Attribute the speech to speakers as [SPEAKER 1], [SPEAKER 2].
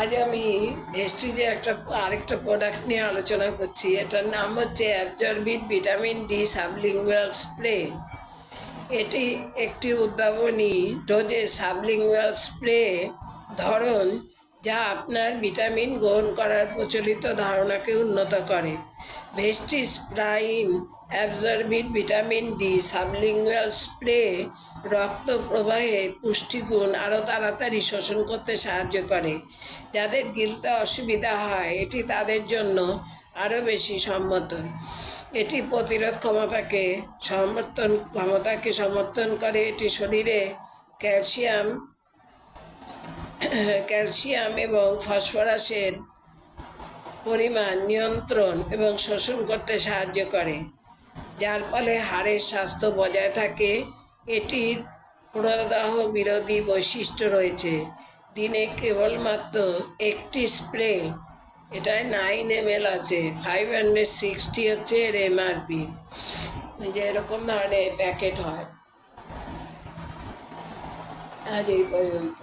[SPEAKER 1] আজ আমি ভেস্টিজে আরেকটা প্রোডাক্ট নিয়ে আলোচনা করছি। এটার নাম হচ্ছে অ্যাবজর্বিট ভিটামিন ডি সাবলিঙ্গুয়াল স্প্রে। এটি একটি উদ্ভাবনী ডোজে সাবলিঙ্গুয়াল স্প্রে ধরন যা আপনার ভিটামিন গ্রহণ করার প্রচলিত ধারণাকে উন্নত করে। Vestige prime absorbit vitamin D sublingual spray রক্ত প্রবাহে পুষ্টিগুণ আরও তাড়াতাড়ি শোষণ করতে সাহায্য করে। যাদের গিলতে অসুবিধা হয় এটি তাদের জন্য আরও বেশি সম্মত। এটি প্রতিরোধ ক্ষমতাকে সমর্থন করে। এটি শরীরে ক্যালসিয়াম এবং ফসফরাসের পরিমাণ নিয়ন্ত্রণ এবং শোষণ করতে সাহায্য করে, যার ফলে হাড়ের স্বাস্থ্য বজায় থাকে। এটির প্রদাহ বিরোধী বৈশিষ্ট্য রয়েছে। দিনে কেবলমাত্র একটি স্প্রে, এটায় 9 ml আছে, 560 হচ্ছে এর MRP। যে এরকম ধরনের প্যাকেট হয়। আজ এই পর্যন্ত।